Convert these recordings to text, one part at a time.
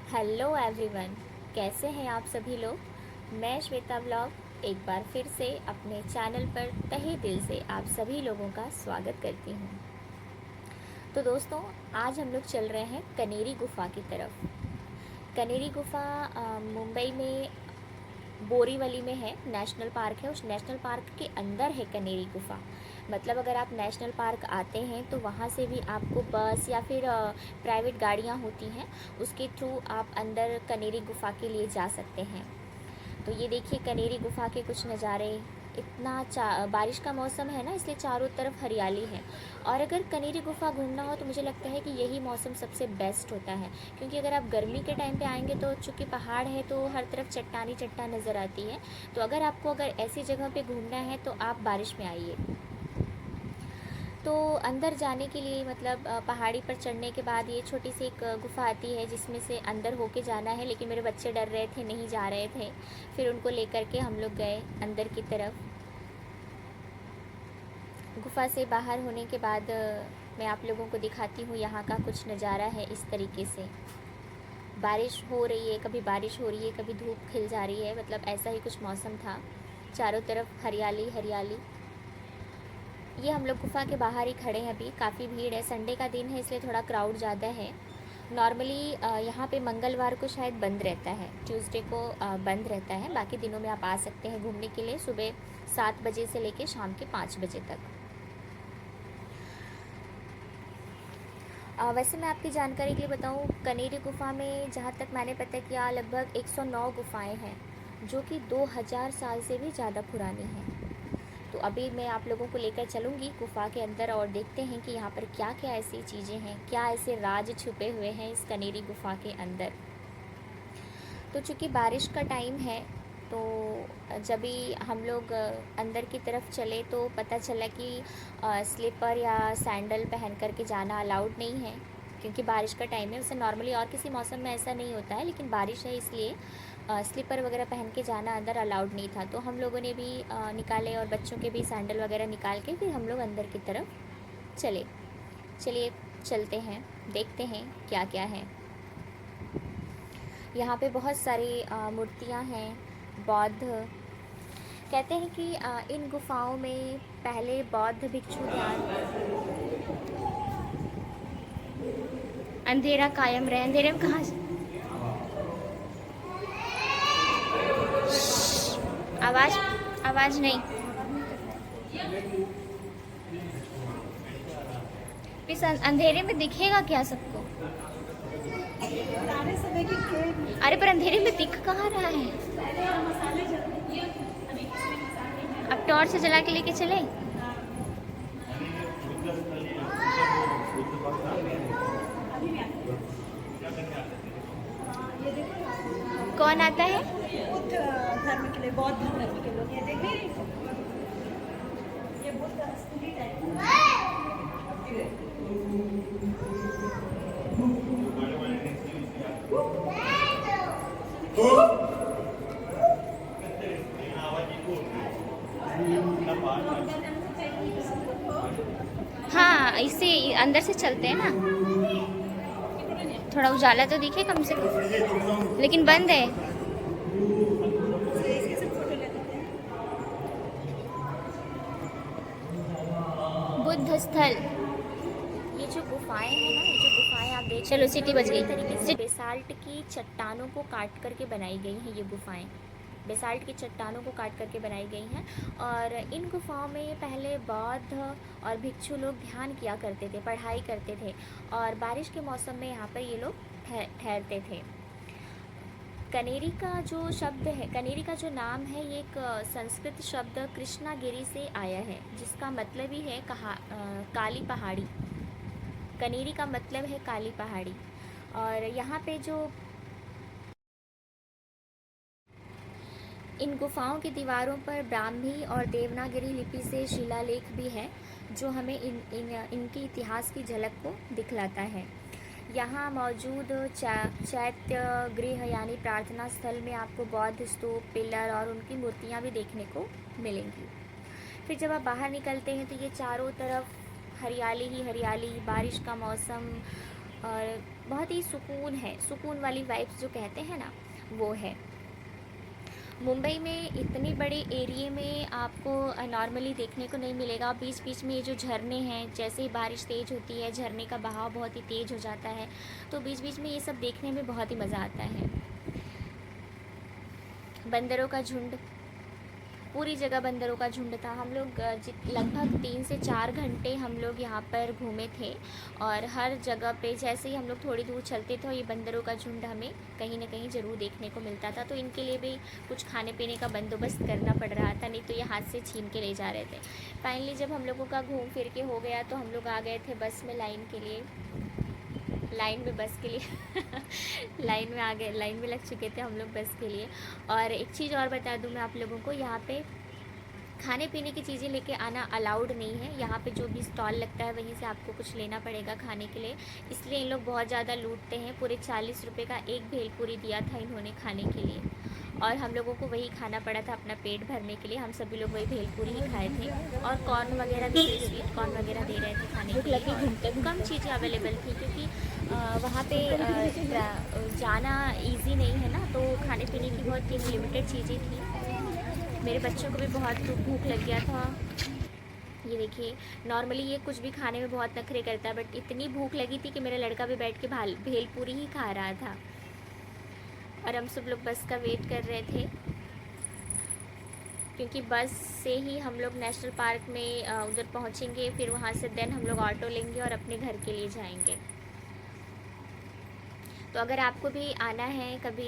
Hello everyone, कैसे हैं आप सभी लोग। मैं श्वेता ब्लॉग एक बार फिर से अपने चैनल पर तहे दिल से आप सभी लोगों का स्वागत करती हूँ। तो दोस्तों, आज हम लोग चल रहे हैं कनेरी गुफ़ा की तरफ। कनेरी गुफ़ा मुंबई में बोरीवली में है, नेशनल पार्क है। उस नेशनल पार्क के अंदर है कनेरी गुफ़ा। मतलब अगर आप नेशनल पार्क आते हैं तो वहाँ से भी आपको बस या फिर प्राइवेट गाड़ियाँ होती हैं, उसके थ्रू आप अंदर कनेरी गुफ़ा के लिए जा सकते हैं। तो ये देखिए कनेरी गुफ़ा के कुछ नज़ारे। इतना बारिश का मौसम है ना, इसलिए चारों तरफ हरियाली है। और अगर कनेरी गुफ़ा घूमना हो तो मुझे लगता है कि यही मौसम सबसे बेस्ट होता है, क्योंकि अगर आप गर्मी के टाइम पे आएंगे तो चूँकि पहाड़ है तो हर तरफ चट्टान ही चट्टान नज़र आती है। तो अगर ऐसी जगह पे घूमना है तो आप बारिश में आइए। तो अंदर जाने के लिए मतलब पहाड़ी पर चढ़ने के बाद ये छोटी सी एक गुफ़ा आती है जिसमें से अंदर होके जाना है, लेकिन मेरे बच्चे डर रहे थे, नहीं जा रहे थे। फिर उनको लेकर के हम लोग गए अंदर की तरफ। गुफ़ा से बाहर होने के बाद मैं आप लोगों को दिखाती हूँ यहाँ का कुछ नज़ारा है इस तरीके से। बारिश हो रही है, कभी बारिश हो रही है, कभी धूप खिल जा रही है, मतलब ऐसा ही कुछ मौसम था। चारों तरफ हरियाली हरियाली। ये हम लोग गुफ़ा के बाहर ही खड़े हैं, अभी काफ़ी भीड़ है, संडे का दिन है इसलिए थोड़ा क्राउड ज़्यादा है। नॉर्मली यहाँ पे मंगलवार को शायद बंद रहता है, ट्यूसडे को बंद रहता है। बाकी दिनों में आप आ सकते हैं घूमने के लिए, सुबह 7 बजे से लेकर शाम के 5 बजे तक। वैसे मैं आपकी जानकारी के लिए बताऊँ, कनेरी गुफ़ा में जहाँ तक मैंने पता किया लगभग 109 गुफ़ाएँ हैं, जो कि 2000 साल से भी ज़्यादा पुरानी हैं। तो अभी मैं आप लोगों को लेकर चलूँगी गुफ़ा के अंदर और देखते हैं कि यहाँ पर क्या क्या ऐसी चीज़ें हैं, क्या ऐसे राज छुपे हुए हैं इस कनेरी गुफ़ा के अंदर। तो चूँकि बारिश का टाइम है, तो जब भी हम लोग अंदर की तरफ चले तो पता चला कि स्लीपर या सैंडल पहन कर के जाना अलाउड नहीं है, क्योंकि बारिश का टाइम है। वैसे नॉर्मली और किसी मौसम में ऐसा नहीं होता है, लेकिन बारिश है इसलिए स्लीपर वगैरह पहन के जाना अंदर अलाउड नहीं था। तो हम लोगों ने भी निकाले और बच्चों के भी सैंडल वगैरह निकाल के फिर हम लोग अंदर की तरफ चले। चलिए चलते हैं, देखते हैं क्या क्या है। यहाँ पे बहुत सारी मूर्तियाँ हैं। बौद्ध कहते हैं कि इन गुफाओं में पहले बौद्ध भिक्षु ध्यान। अंधेरा कायम रहे, अंधेरे में कहाँ से आवाज़, आवाज़ नहीं। इस अंधेरे में दिखेगा क्या सबको। अरे पर अंधेरे में दिख कहाँ रहा है। अब टॉर्च जला के लेके चले। कौन आता है? बुद्ध धर्म के लिए, बौद्ध धर्म के लोग। ये देखिए, ये बुद्ध असली हाँ, इससे अंदर से चलते हैं ना, थोड़ा उजाला तो दिखे कम से कम, लेकिन बंद है। इसके सब फोटो ले लेते हैं। बुद्ध स्थल। ये जो गुफाएं हैं ना, ये जो गुफाएं आप देख, चलो सीटी बज गई। तरीके से बेसाल्ट की चट्टानों को काट करके बनाई गई हैं ये गुफाएं। बेसाल्ट की चट्टानों को काट करके बनाई गई हैं। और इन गुफाओं में पहले बौद्ध और भिक्षु लोग ध्यान किया करते थे, पढ़ाई करते थे, और बारिश के मौसम में यहाँ पर ये लोग ठहरते थे। कनेरी का जो शब्द है, कनेरी का जो नाम है, ये एक संस्कृत शब्द कृष्णागिरी से आया है, जिसका मतलब ही है काली पहाड़ी। कनेरी का मतलब है काली पहाड़ी। और यहाँ पे जो इन गुफाओं की दीवारों पर ब्राह्मी और देवनागरी लिपि से शिलालेख भी है, जो हमें इनकी इतिहास की झलक को दिखलाता है। यहाँ मौजूद चैत्य गृह यानी प्रार्थना स्थल में आपको बौद्ध स्तूप, पिलर और उनकी मूर्तियाँ भी देखने को मिलेंगी। फिर जब आप बाहर निकलते हैं तो ये चारों तरफ हरियाली ही हरियाली, बारिश का मौसम, और बहुत ही सुकून है, सुकून वाली वाइब्स जो कहते हैं ना, वो है। मुंबई में इतने बड़े एरिए में आपको नॉर्मली देखने को नहीं मिलेगा। बीच बीच में ये जो झरने हैं, जैसे ही बारिश तेज़ होती है झरने का बहाव बहुत ही तेज़ हो जाता है, तो बीच बीच में ये सब देखने में बहुत ही मज़ा आता है। बंदरों का झुंड, पूरी जगह बंदरों का झुंड था। हम लोग लगभग 3 से 4 घंटे हम लोग यहाँ पर घूमे थे, और हर जगह पे जैसे ही हम लोग थोड़ी दूर चलते थे, ये बंदरों का झुंड हमें कहीं ना कहीं ज़रूर देखने को मिलता था। तो इनके लिए भी कुछ खाने पीने का बंदोबस्त करना पड़ रहा था, नहीं तो ये हाथ से छीन के ले जा रहे थे। फाइनली जब हम लोगों का घूम फिर के हो गया, तो हम लोग आ गए थे बस में लाइन के लिए, लाइन में बस के लिए लाइन में आ गए, लाइन में लग चुके थे हम लोग बस के लिए। और एक चीज़ और बता दूं मैं आप लोगों को, यहाँ पे खाने पीने की चीज़ें लेके आना अलाउड नहीं है। यहाँ पे जो भी स्टॉल लगता है वहीं से आपको कुछ लेना पड़ेगा खाने के लिए, इसलिए इन लोग बहुत ज़्यादा लूटते हैं। पूरे 40 रुपये का एक भेलपूरी दिया था इन्होंने खाने के लिए, और हम लोगों को वही खाना पड़ा था अपना पेट भरने के लिए। हम सभी लोग वही भेलपूरी ही खाए थे, और कॉर्न वगैरह भी थे, स्वीट कॉर्न वगैरह दे रहे थे खाने के लिए। कम चीज़ें अवेलेबल थी, क्योंकि वहाँ पे जाना इजी नहीं है ना, तो खाने पीने की बहुत ही लिमिटेड चीज़ें थी। मेरे बच्चों को भी बहुत भूख लग गया था। ये देखिए, नॉर्मली ये कुछ भी खाने में बहुत नखरे करता है, बट इतनी भूख लगी थी कि मेरा लड़का भी बैठ के भेलपूरी ही खा रहा था। और हम सब लोग बस का वेट कर रहे थे, क्योंकि बस से ही हम लोग नेशनल पार्क में उधर पहुंचेंगे, फिर वहां से देन हम लोग ऑटो लेंगे और अपने घर के लिए जाएंगे। तो अगर आपको भी आना है कभी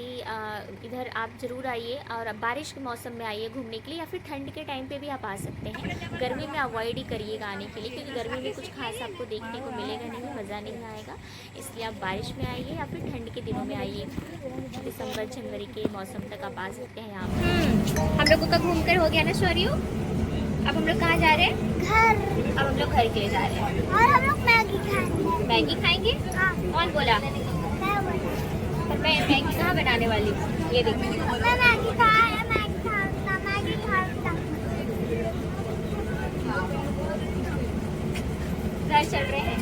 इधर, आप ज़रूर आइए, और बारिश के मौसम में आइए घूमने के लिए, या फिर ठंड के टाइम पे भी आप आ सकते हैं। गर्मी में अवॉइड ही करिएगा आने के लिए, क्योंकि गर्मी में कुछ खास आपको देखने को मिलेगा नहीं, मज़ा नहीं आएगा। इसलिए आप बारिश में आइए या फिर ठंड के दिनों में आइए। दिसंबर जनवरी के मौसम तक आप आ सकते हैं यहाँ पर। हम लोगों का घूम कर हो गया ना शौर्य? अब हम लोग कहाँ जा रहे हैं? घर। अब हम लोग घर के लिए जा रहे हैं, और हम लोग मैगी खाएंगे। मैगी खाएंगे। हाँ। कौन बोला? पर मैं मैगी कहाँ बनाने वाली हूँ, ये देखिए। मैं मैगी खाया, मैगी खाता, मैगी खाता। घर चल रहे हैं,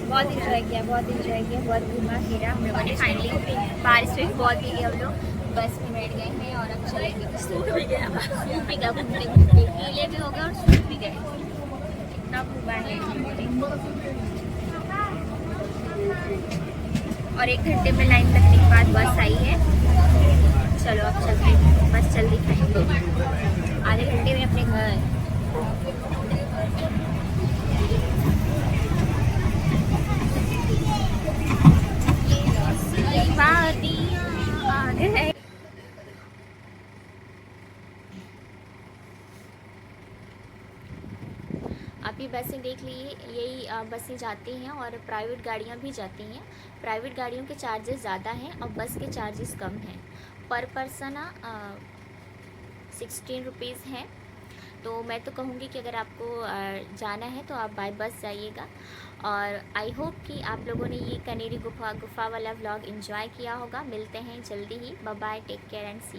बहुत इंजॉय किया, बहुत इंजॉय किया, बहुत घूमा फिरा हम लोगों ने। फाइनली बारिश में बहुत भीगे हम लोग, बस में बैठ गए हैं और अब चलेंगे। सूट भी गया, घूमते घूमते गीले भी हो गए और सूट भी गए, इतना घूमा है। और 1 घंटे में लाइन लगने के बाद बस आई है। चलो अब चलते हैं, बस जल्दी खाएंगे, आधे घंटे में अपने घर। आप ये बसें देख लीजिए, यही बसें जाती हैं, और प्राइवेट गाड़ियाँ भी जाती हैं। प्राइवेट गाड़ियों के चार्जेस ज़्यादा हैं और बस के चार्जेस कम हैं। पर पर्सन 16 रुपीज़ हैं। तो मैं तो कहूँगी कि अगर आपको जाना है तो आप बाय बस जाइएगा। और आई होप कि आप लोगों ने ये कनेरी गुफा वाला व्लॉग एंजॉय किया होगा। मिलते हैं जल्दी ही, bye bye, take care and C.